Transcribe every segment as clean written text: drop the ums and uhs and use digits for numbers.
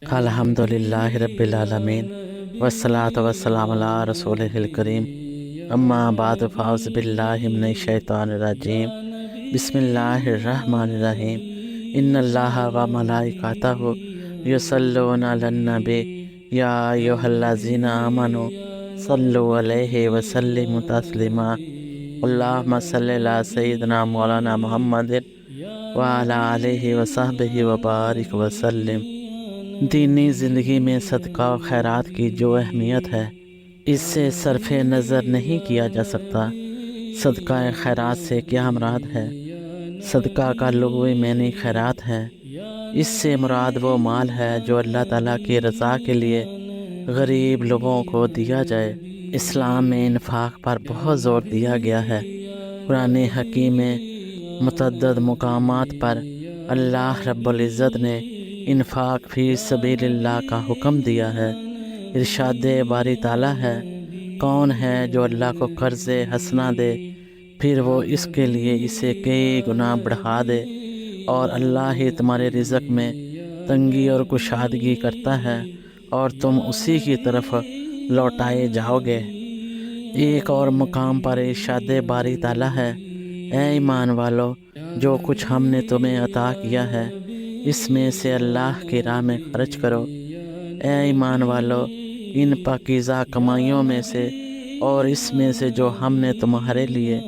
الحمدللہ رب العالمین والصلاة والسلام علی رسولہ الکریم اما بعد فاعوذ باللہ من الشیطان الرجیم بسم اللہ الرحمن الرحیم ان اللہ و ملائکتہ یصلون علی النبی یا ایھا الذین آمنوا صلوا علیہ وسلموا تسلیما اللہم صلی علی سیدنا مولانا محمد وعلی آلہ وصحبہ وبارک وسلم۔ دینی زندگی میں صدقہ و خیرات کی جو اہمیت ہے اس سے صرف نظر نہیں کیا جا سکتا۔ صدقہ خیرات سے کیا مراد ہے؟ صدقہ کا لغوی معنی خیرات ہے۔ اس سے مراد وہ مال ہے جو اللہ تعالیٰ کی رضا کے لیے غریب لوگوں کو دیا جائے۔ اسلام میں انفاق پر بہت زور دیا گیا ہے۔ قرآن حکیم میں متعدد مقامات پر اللہ رب العزت نے انفاق فی سبیل اللہ کا حکم دیا ہے۔ ارشاد باری تعالیٰ ہے، کون ہے جو اللہ کو قرض حسنہ دے پھر وہ اس کے لیے اسے کئی گنا بڑھا دے، اور اللہ ہی تمہارے رزق میں تنگی اور کشادگی کرتا ہے اور تم اسی کی طرف لوٹائے جاؤ گے۔ ایک اور مقام پر ارشاد باری تعالیٰ ہے، اے ایمان والو، جو کچھ ہم نے تمہیں عطا کیا ہے اس میں سے اللہ کی راہ میں خرچ کرو۔ اے ایمان والو، ان پاکیزہ کمائیوں میں سے اور اس میں سے جو ہم نے تمہارے لیے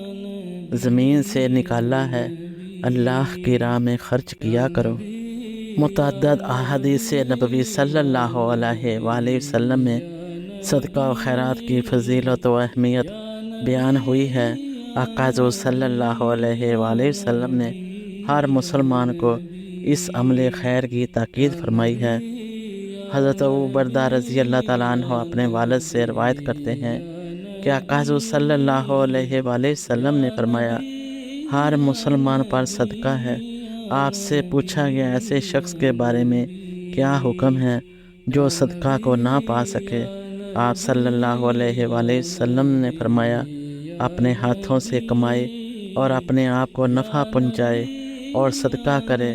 زمین سے نکالا ہے اللہ کی راہ میں خرچ کیا کرو۔ متعدد احادیث نبوی صلی اللہ علیہ وآلہ وسلم میں صدقہ و خیرات کی فضیلت و اہمیت بیان ہوئی ہے۔ آقا حضور صلی اللہ علیہ وآلہ وسلم نے ہر مسلمان کو اس عمل خیر کی تاکید فرمائی ہے۔ حضرت ابو بردہ رضی اللہ تعالیٰ عنہ اپنے والد سے روایت کرتے ہیں کہ آقا حضور صلی اللہ علیہ وآلہ وسلم نے فرمایا، ہر مسلمان پر صدقہ ہے۔ آپ سے پوچھا گیا ایسے شخص کے بارے میں کیا حکم ہے جو صدقہ کو نہ پا سکے؟ آپ صلی اللہ علیہ وآلہ وسلم نے فرمایا، اپنے ہاتھوں سے کمائے اور اپنے آپ کو نفع پہنچائے اور صدقہ کرے۔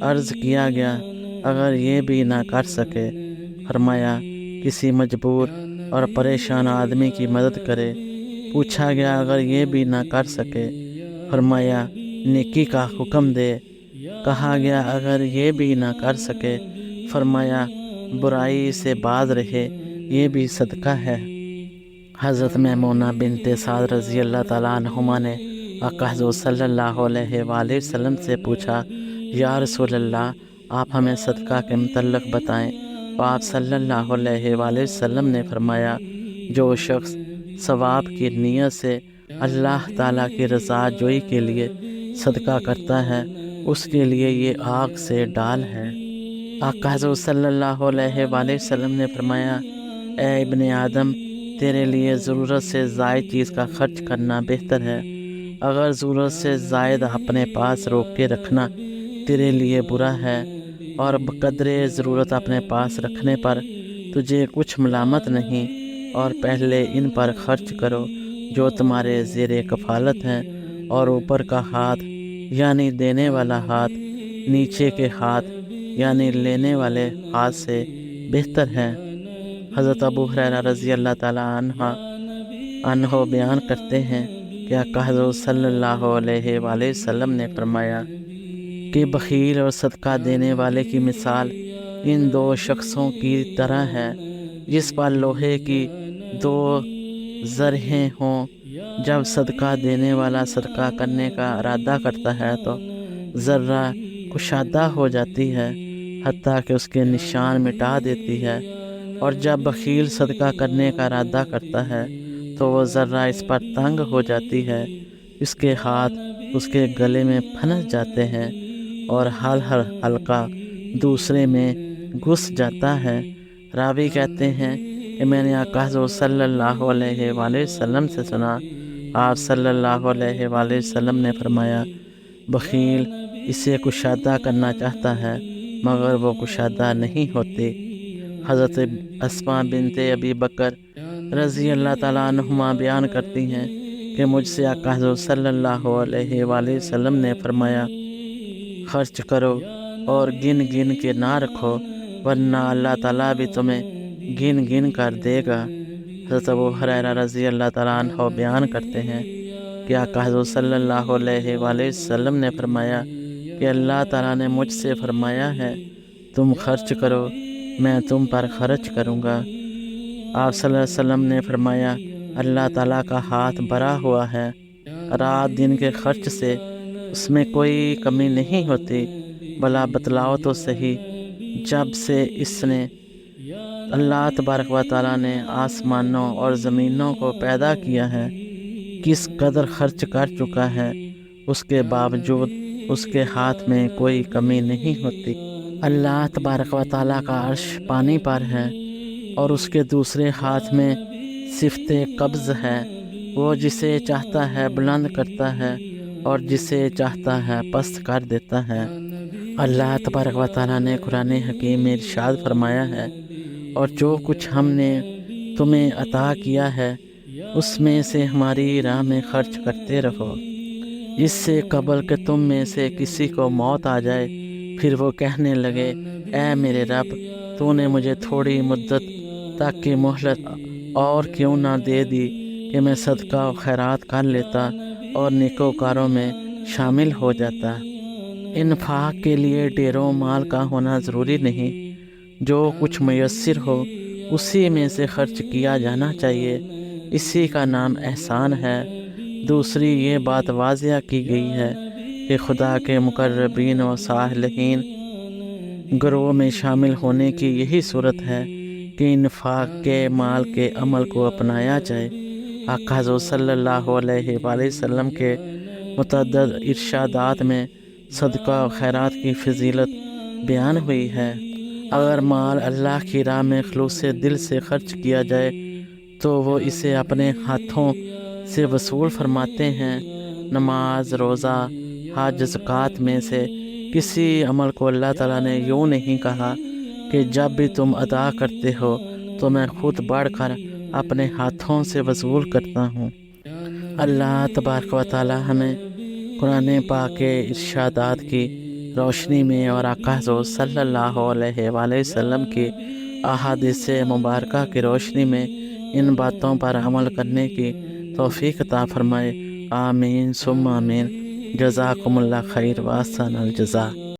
عرض کیا گیا، اگر یہ بھی نہ کر سکے؟ فرمایا، کسی مجبور اور پریشان آدمی کی مدد کرے۔ پوچھا گیا، اگر یہ بھی نہ کر سکے؟ فرمایا، نیکی کا حکم دے۔ کہا گیا، اگر یہ بھی نہ کر سکے؟ فرمایا، برائی سے باز رہے، یہ بھی صدقہ ہے۔ حضرت میمونہ بنت سعد رضی اللہ تعالیٰ عنہما نے آقا حضور صلی اللہ علیہ وآلہ وسلم سے پوچھا، یا رسول اللہ، آپ ہمیں صدقہ کے متعلق بتائیں۔ تو آپ صلی اللہ علیہ وآلہ وسلم نے فرمایا، جو شخص ثواب کی نیت سے اللہ تعالیٰ کی رضا جوئی کے لیے صدقہ کرتا ہے اس کے لیے یہ آگ سے ڈال ہے۔ آقا حضور صلی اللہ علیہ وآلہ وسلم نے فرمایا، اے ابن آدم، تیرے لیے ضرورت سے زائد چیز کا خرچ کرنا بہتر ہے۔ اگر ضرورت سے زائد اپنے پاس روک کے رکھنا تیرے لیے برا ہے اور بقدر ضرورت اپنے پاس رکھنے پر تجھے کچھ ملامت نہیں، اور پہلے ان پر خرچ کرو جو تمہارے زیر کفالت ہیں، اور اوپر کا ہاتھ یعنی دینے والا ہاتھ نیچے کے ہاتھ یعنی لینے والے ہاتھ سے بہتر ہے۔ حضرت ابو ہریرہ رضی اللہ تعالیٰ عنہ بیان کرتے ہیں کہ آقا حضور صلی اللہ علیہ وآلہ وسلم نے فرمایا کہ بخیل اور صدقہ دینے والے کی مثال ان دو شخصوں کی طرح ہے جس پر لوہے کی دو ذرہیں ہوں۔ جب صدقہ دینے والا صدقہ کرنے کا ارادہ کرتا ہے تو ذرہ کشادہ ہو جاتی ہے حتیٰ کہ اس کے نشان مٹا دیتی ہے، اور جب بخیل صدقہ کرنے کا ارادہ کرتا ہے تو وہ ذرہ اس پر تنگ ہو جاتی ہے، اس کے ہاتھ اس کے گلے میں پھنس جاتے ہیں اور ہر حلقہ دوسرے میں گھس جاتا ہے۔ راوی کہتے ہیں کہ میں نے آقا حضور صلی اللہ علیہ وآلہ وسلم سے سنا، آپ صلی اللہ علیہ وآلہ وسلم نے فرمایا، بخیل اسے کشادہ کرنا چاہتا ہے مگر وہ کشادہ نہیں ہوتی۔ حضرت اسماء بنت ابی بکر رضی اللہ تعالیٰ عنہما بیان کرتی ہیں کہ مجھ سے آقا حضور صلی اللہ علیہ وآلہ وسلم نے فرمایا، خرچ کرو اور گن گن کے نہ رکھو، ورنہ اللہ تعالیٰ بھی تمہیں گن گن کر دے گا۔ حضرت ابو ہریرہ رضی اللہ تعالیٰ عنہ بیان کرتے ہیں کہ آقا حضرت صلی اللہ علیہ وآلہ وسلم نے فرمایا کہ اللہ تعالیٰ نے مجھ سے فرمایا ہے تم خرچ کرو، میں تم پر خرچ کروں گا۔ آپ صلی اللہ علیہ وسلم نے فرمایا اللہ تعالیٰ کا ہاتھ بھرا ہوا ہے، رات دن کے خرچ سے اس میں کوئی کمی نہیں ہوتی۔ بھلا بتلاؤ تو صحیح، جب سے اس نے اللہ تبارک و تعالیٰ نے آسمانوں اور زمینوں کو پیدا کیا ہے کس قدر خرچ کر چکا ہے، اس کے باوجود اس کے ہاتھ میں کوئی کمی نہیں ہوتی۔ اللہ تبارک و تعالیٰ کا عرش پانی پر ہے اور اس کے دوسرے ہاتھ میں صفت قبض ہے۔ وہ جسے چاہتا ہے بلند کرتا ہے اور جسے چاہتا ہے پست کر دیتا ہے۔ اللہ تبارک و تعالیٰ نے قرآن حکیم میں ارشاد فرمایا ہے اور جو کچھ ہم نے تمہیں عطا کیا ہے اس میں سے ہماری راہ میں خرچ کرتے رہو، اس سے قبل کہ تم میں سے کسی کو موت آ جائے پھر وہ کہنے لگے اے میرے رب تو نے مجھے تھوڑی مدت تک کی مہلت اور کیوں نہ دے دی کہ میں صدقہ و خیرات کر لیتا اور نیکوکاروں میں شامل ہو جاتا۔ انفاق کے لیے ڈھیروں مال کا ہونا ضروری نہیں، جو کچھ میسر ہو اسی میں سے خرچ کیا جانا چاہیے، اسی کا نام احسان ہے۔ دوسری یہ بات واضح کی گئی ہے کہ خدا کے مقربین و صالحین گروہ میں شامل ہونے کی یہی صورت ہے کہ انفاق کے مال کے عمل کو اپنایا جائے۔ آقا حضرت صلی اللہ علیہ وآلہ وسلم کے متعدد ارشادات میں صدقہ و خیرات کی فضیلت بیان ہوئی ہے۔ اگر مال اللہ کی راہ میں خلوص دل سے خرچ کیا جائے تو وہ اسے اپنے ہاتھوں سے وصول فرماتے ہیں۔ نماز، روزہ، حج، زکوٰۃ میں سے کسی عمل کو اللہ تعالیٰ نے یوں نہیں کہا کہ جب بھی تم ادا کرتے ہو تو میں خود بڑھ کر اپنے ہاتھوں سے وصول کرتا ہوں۔ اللہ تبارک و تعالیٰ ہمیں قرآن پاک کے ارشادات کی روشنی میں اور آقا حضرت صلی اللہ علیہ وآلہ وسلم کی احادیث مبارکہ کی روشنی میں ان باتوں پر عمل کرنے کی توفیق عطا فرمائے۔ آمین ثم آمین۔ جزاکم اللہ خیر و احسن الجزا۔